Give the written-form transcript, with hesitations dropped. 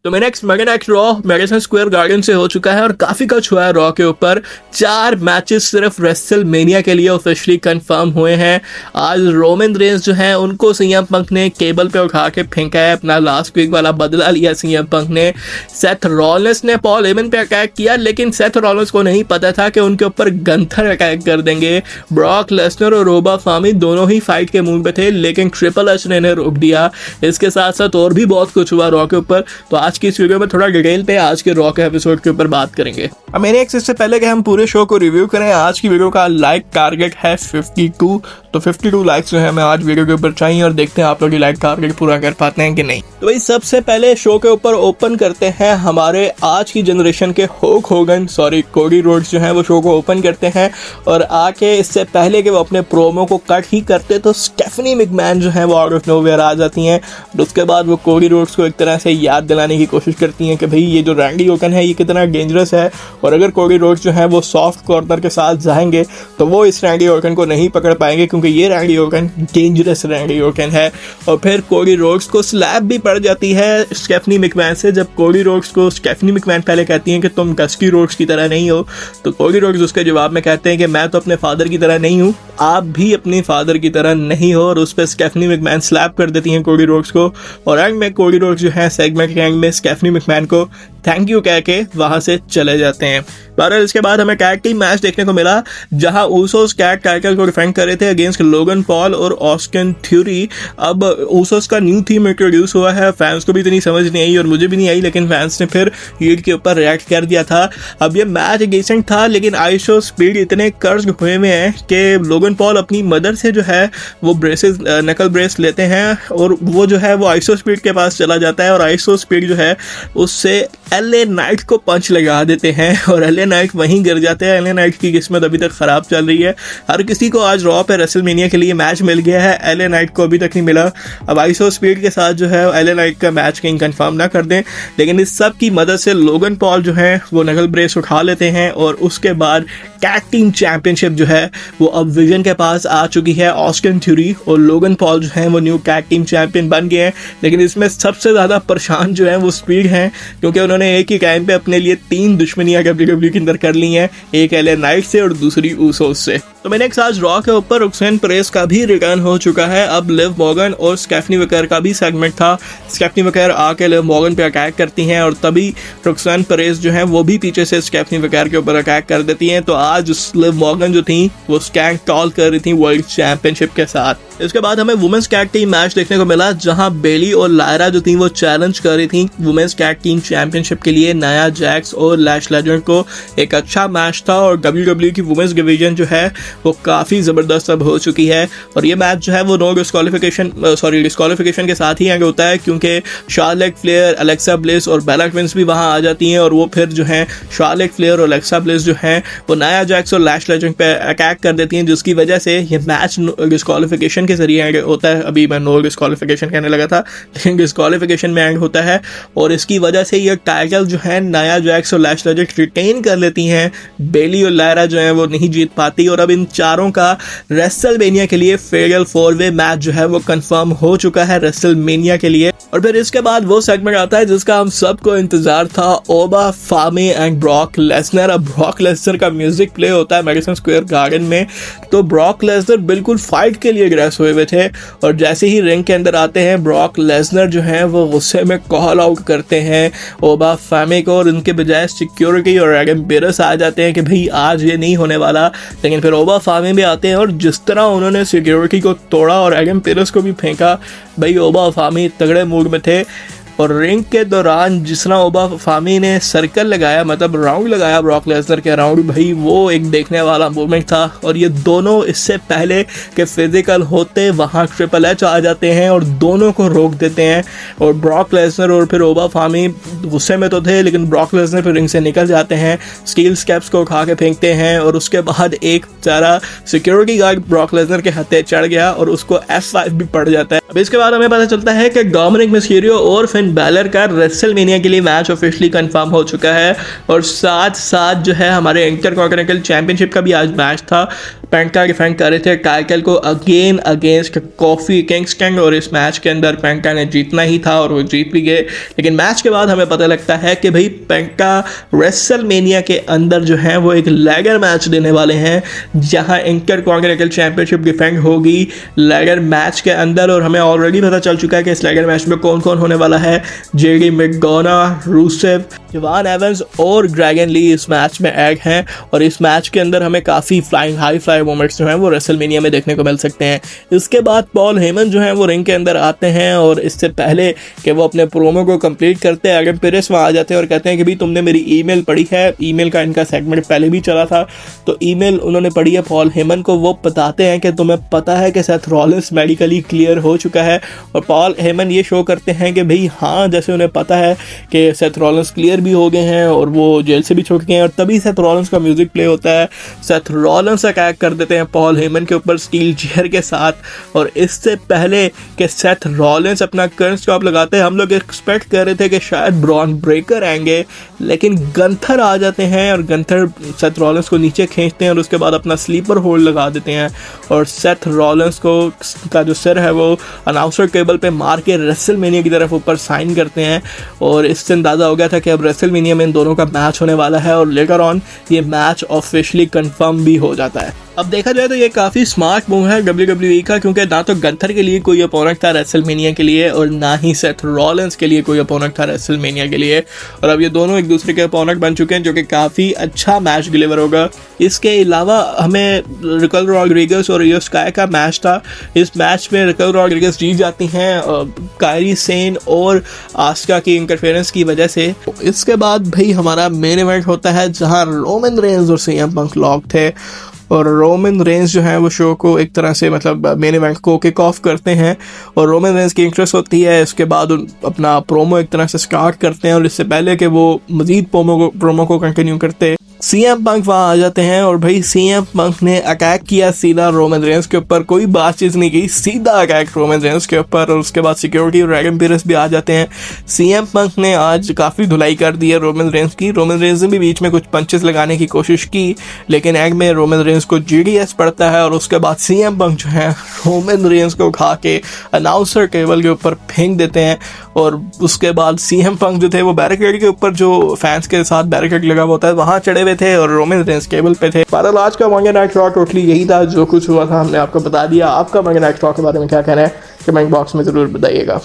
तो मेरा next raw Madison Square garden से हो चुका है और काफी कुछ हुआ है रॉ के ऊपर। 4 मैचेस सिर्फ रेसलमेनिया के लिए ऑफिशियली कंफर्म हुए हैं। आज रोमन रेंस जो है उनको सीएम पंक ने केबल पे उठा के फेंका है, अपना लास्ट वीक वाला बदला लिया सीएम पंक ने। सेथ रॉलिंस ने पॉल हेमन पे अटैक किया, लेकिन सेथ रॉलिंस को नहीं पता था कि उनके ऊपर गंथर अटैक कर देंगे। ब्रॉक लेसनर और रोबा फामी दोनों ही फाइट के मूड पे थे, लेकिन ट्रिपल एच ने इन्हें रोक दिया। इसके साथ साथ और भी बहुत कुछ हुआ रॉ के ऊपर, तो आज की इस वीडियो में थोड़ा डिटेल पे आज के रॉ के एपिसोड के ऊपर बात करेंगे। अब मेरे एक इससे पहले कि हम पूरे शो को रिव्यू करें, आज की वीडियो का लाइक टारगेट है 52, तो 52 लाइक्स जो है मैं आज वीडियो के ऊपर चाहिए और देखते हैं आप लोग लाइक टारगेट पूरा कर पाते हैं कि नहीं। तो भाई सबसे पहले शो के ऊपर ओपन करते हैं हमारे आज की जनरेशन के कोडी रोड्स जो है वो शो को ओपन करते हैं और आके इससे पहले कि वो अपने प्रोमो को कट ही करते तो स्टेफनी मैकमैन जो है वो आउट ऑफ नोवेयर आ जाती हैं। और उसके बाद वो कोडी रोड्स को एक तरह से याद दिलाने की कोशिश करती हैं कि भाई ये जो रैंडी ओर्टन है ये कितना डेंजरस है, और अगर कोडी रोड्स जो है वो सॉफ्ट कॉर्नर के साथ जाएंगे तो वो इस रैंडी ओर्टन को नहीं पकड़ पाएंगे, क्योंकि ये Randy Orton dangerous Randy Orton है। और फिर कोडी रोड्स को स्लैप भी पड़ जाती है स्टेफनी मैकमैन से। जब कोडी रोड्स को स्टेफनी मैकमैन पहले कहती हैं कि तुम डस्टी रोड्स की तरह नहीं हो, तो कोडी रोड्स उसके जवाब में कहते हैं कि मैं तो अपने फादर की तरह नहीं हूँ, आप भी अपने फादर की तरह नहीं हो, और उस पर स्टेफनी मैकमैन स्लैप कर देती हैं कोडी रोड्स को। और एंड में कोडी रोड्स जो है सेगमेंट के एंड में स्टेफनी मैकमैन को थैंक यू कह के वहां से चले जाते हैं। बहरहाल इसके बाद हमें टैग टीम मैच देखने को मिला, जहां ऊसोस टैग टाइटल को डिफेंड कर रहे थे अगेंस्ट लोगन पॉल और ऑस्टिन थ्योरी। अब ऊसोस का न्यू थीम इंट्रोड्यूस हुआ है, फैंस को भी इतनी समझ नहीं आई और मुझे भी नहीं आई, लेकिन फैंस ने फिर हीट के ऊपर रिएक्ट कर दिया था। अब ये मैच डिसेंट था, लेकिन आइसो स्पीड इतने कर्ज हुए में है कि लोगन पॉल अपनी मदर से जो है वो ब्रेसेस नकल ब्रेस लेते हैं और वो जो है वो आइसो स्पीड के पास चला जाता है और आइसो स्पीड जो है उससे एलए नाइट को पंच लगा देते हैं और एलए नाइट वहीं गिर जाते हैं। एलए नाइट की किस्मत अभी तक खराब चल रही है। हर किसी को आज रॉ पे रेसलमेनिया के लिए मैच मिल गया है, एलए नाइट को अभी तक नहीं मिला। अब आइसो स्पीड के साथ जो है एलए नाइट का मैच कहीं कंफर्म ना कर दें, लेकिन इस सब की मदद से लोगन पॉल जो है वो नकल ब्रेस उठा लेते हैं और उसके बाद टैग टीम चैंपियनशिप जो है वो अब विजन के पास आ चुकी है। ऑस्टिन थ्योरी और लोगन पॉल जो है वो न्यू टैग टीम चैंपियन बन गए हैं, लेकिन इसमें सबसे ज़्यादा परेशान जो है वो स्पीड है, क्योंकि उन्होंने एक ही टाइम पे अपने लिए 3 दुश्मनियां WWE के अंदर कर ली हैं, एक एलए नाइट से और दूसरी ऊसोस से। तो मैंने आज रॉ के ऊपर रोक्सेन परेज का भी रिटर्न हो चुका है। अब लिव मॉर्गन और स्टेफनी वेकर का भी सेगमेंट था। स्टेफनी वेकर आके लिव मॉर्गन पे अटैक करती हैं और तभी रोक्सेन परेज जो है वो भी पीछे से स्टेफनी वेकर के ऊपर अटैक कर देती हैं। तो आज लिव मॉर्गन जो थी वो स्टैंड टॉल कर रही थी वर्ल्ड चैंपियनशिप के साथ। इसके बाद हमें वुमेन्स टैग टीम मैच देखने को मिला, जहां बेली और लायरा जो थी वो चैलेंज कर रही थी वुमेन्स टैग टीम चैंपियनशिप के लिए नाया जैक्स और लैश लेजेंड को। एक अच्छा मैच था और WWE की वुमेन्स डिवीजन जो है वो काफ़ी ज़बरदस्त अब हो चुकी है। और ये मैच जो है वो नो डिस्क्वालिफिकेशन के साथ ही एंड होता है, क्योंकि शार्लेट फ्लेयर, अलेक्सा ब्लिस और बेला ट्विंस भी वहाँ आ जाती हैं और वो फिर जो है शार्लेट फ्लेयर और अलेक्सा ब्लिस जो है वो नाया जैक्स और लैश लेजेंड पे अटैक कर देती हैं, जिसकी वजह से ये मैच डिस्क्वालिफिकेशन के जरिए एंड होता है। अभी मैं नो डिस्क्वालिफिकेशन कहने लगा था, लेकिन डिस्क्वालिफिकेशन में एंड होता है और इसकी वजह से ये टाइटल जो है नाया जैक्स और लैश लेजेंड रिटेन कर लेती हैं। बेली और लायरा जो है वो नहीं जीत पाती और अब इन चारों का रेसलमेनिया के लिए फेडरल 4-वे मैच जो है वो कंफर्म हो चुका है रेसलमेनिया के लिए। और फिर इसके बाद वो सेगमेंट आता है जिसका हम सबको इंतजार था, ओबा फामी एंड ब्रॉक लेसनर। अब ब्रॉक लेसनर का म्यूजिक प्ले होता है मैडिसन स्क्वायर गार्डन में, तो ब्रॉक लेसनर बिल्कुल फाइट के लिए ड्रेस हुए थे और जैसे ही रिंग के अंदर आते हैं ब्रॉक लेसनर जो है वो गुस्से में कॉल आउट करते हैं ओबा फामी को और उनके बजाय सिक्योरिटी और एडम पेरस आ जाते हैं कि भाई आज ये नहीं होने वाला। लेकिन फिर ओबा फामी भी आते हैं और जिस तरह उन्होंने सिक्योरिटी को तोड़ा और एडम पेरस को भी फेंका, भाई ओबा फामी तगड़े मूड में थे। और रिंग के दौरान जिस तरह ओबा फामी ने सर्कल लगाया, मतलब राउंड लगाया ब्रॉक लेसनर के राउंड, भाई वो एक देखने वाला मूवमेंट था। और ये दोनों इससे पहले कि फिजिकल होते वहाँ ट्रिपल एच आ जाते हैं और दोनों को रोक देते हैं। और ब्रॉक लेसनर और फिर ओबा फामी गुस्से में तो थे, लेकिन ब्रॉक लेसनर फिर रिंग से निकल जाते हैं, स्टील स्टेप्स को उठा के फेंकते हैं और उसके बाद एक सारा सिक्योरिटी गार्ड ब्रॉक लेसनर के हत्थे चढ़ गया और उसको F5 भी पड़ जाता है। अब इसके बाद हमें पता चलता है कि डोमिनिक मिस्टीरियो और फिन बैलर का रेसलमेनिया के लिए मैच ऑफिशियली कंफर्म हो चुका है और साथ साथ जो है हमारे इंटरकॉन्टिनेंटल चैंपियनशिप का भी आज मैच था। पेंका डिफेंड कर रहे थे टाइटल को अगेन अगेंस्ट कॉफी किंगस्टन, और इस मैच के अंदर पेंका ने जीतना ही था और वो जीत भी गए। लेकिन मैच के बाद हमें पता लगता है कि भाई पेंका रेसलमेनिया के अंदर जो है वो एक लैगर मैच देने वाले हैं, जहां इंटरकॉन्टिनेंटल चैंपियनशिप डिफेंड होगी लैगर मैच के अंदर। और हमें ऑलरेडी पता चल चुका है कि इस लैगर मैच में कौन कौन होने वाला है। जेडी मैकडोना, रूसेव, जवान एवंस और ड्रैगन ली इस मैच में ऐड हैं, और इस मैच के अंदर हमें काफ़ी हाई फ्लाई मोमेंट्स जो हैं वो रेसलमेनिया में देखने को मिल सकते हैं। इसके बाद पॉल हेमन जो है वो रिंग के अंदर आते हैं, और इससे पहले कि वो अपने प्रोमो को कंप्लीट करते हैं, एडम पेरेस वहाँ आ जाते हैं और कहते हैं कि भाई तुमने मेरी ईमेल पढ़ी है। ईमेल का इनका सेगमेंट पहले भी चला था, तो ईमेल उन्होंने पढ़ी है पॉल हेमन को। वो बताते हैं कि तुम्हें पता है कि सेथ रॉलिंस मेडिकली क्लियर हो चुका है, और पॉल हेमन ये शो करते हैं कि भाई हाँ, जैसे उन्हें पता है कि सेथ रॉलिंस क्लियर भी हो गए हैं और वो जेल से भी छूट गए हैं। और तभी सेथ रॉलिंस का म्यूजिक प्ले होता है, सेथ रॉलिंस अटैक कर देते हैं पॉल हेमन के ऊपर स्टील चेयर के साथ। और इससे पहले कि सेथ रॉलिंस अपना करंट स्टॉप लगाते हैं, हम लोग एक्सपेक्ट कर रहे थे कि शायद ब्रॉन ब्रेकर आएंगे, लेकिन गंथर आ जाते हैं और गंथर सेथ रॉलिंस को नीचे खींचते हैं और उसके बाद अपना स्लीपर होल्ड लगा देते हैं, और सेथ रॉलिंस को का जो सिर है वो अनाउंसर टेबल पे मार के रेसलमेनिया की तरफ ऊपर साइन करते हैं। और इससे अंदाज़ा हो गया था कि अब रेसलमेनिया में इन दोनों का मैच होने वाला है, और लेटर ऑन ये मैच ऑफिशियली कंफर्म भी हो जाता है। अब देखा जाए तो ये काफ़ी स्मार्ट मूव है WWE का, क्योंकि ना तो गंथर के लिए कोई अपोनेंट था रेसलमेनिया के लिए, और ना ही सेथ रॉलिंस के लिए कोई अपोनेंट था रेसलमेनिया के लिए, और अब ये दोनों एक दूसरे के अपोनेंट बन चुके हैं, जो कि काफ़ी अच्छा मैच डिलीवर होगा। इसके अलावा हमें रिकल रॉड्रिगस और रियो स्काई का मैच था। इस मैच में रिकल रॉड्रिगस जीत जाती हैं कायरी सेन और आस्का की इंटरफेरेंस की वजह से। इसके बाद भाई हमारा मेन इवेंट होता है, जहाँ रोमन रेंज और सीएम पंक लॉक थे, और रोमन रेंज जो है वो शो को एक तरह से मतलब मेन इवेंट को किक ऑफ करते हैं, और रोमन रेंज की इंटरेस्ट होती है। इसके बाद अपना प्रोमो एक तरह से स्टार्ट करते हैं, और इससे पहले कि वो मजीद प्रोमो को कंटिन्यू करते, सीएम पंक वहाँ आ जाते हैं। और भाई सीएम पंक ने अटैक किया सीधा रोमन रेंज के ऊपर, कोई बातचीत नहीं की, सीधा अटैक रोमन रेंज के ऊपर। और उसके बाद सिक्योरिटी और एडम पेरेस भी आ जाते हैं। सीएम पंक ने आज काफ़ी धुलाई कर दी है रोमन रेंज की। रोमन रेंज ने भी बीच में कुछ पंचेस लगाने की कोशिश की, लेकिन एंड में रोमन रेंज को जीडीएस पड़ता है, और उसके बाद सीएम पंक जो है रोमन रेंज को उठा के अनाउंसर टेबल के ऊपर फेंक देते हैं। और उसके बाद सीएम पंक जो थे वो बैरिकेड के ऊपर, जो फैंस के साथ बैरिकेड लगा हुआ होता है, वहाँ चढ़े हुए थे, और रोमन रेंज टेबल पे थे। बहरहाल आज का मंडे नाइट रॉ टोटली यही था, जो कुछ हुआ था हमने आपको बता दिया। आपका मंडे नाइट रॉ के बारे में क्या कहना है कमेंट बॉक्स में ज़रूर बताइएगा।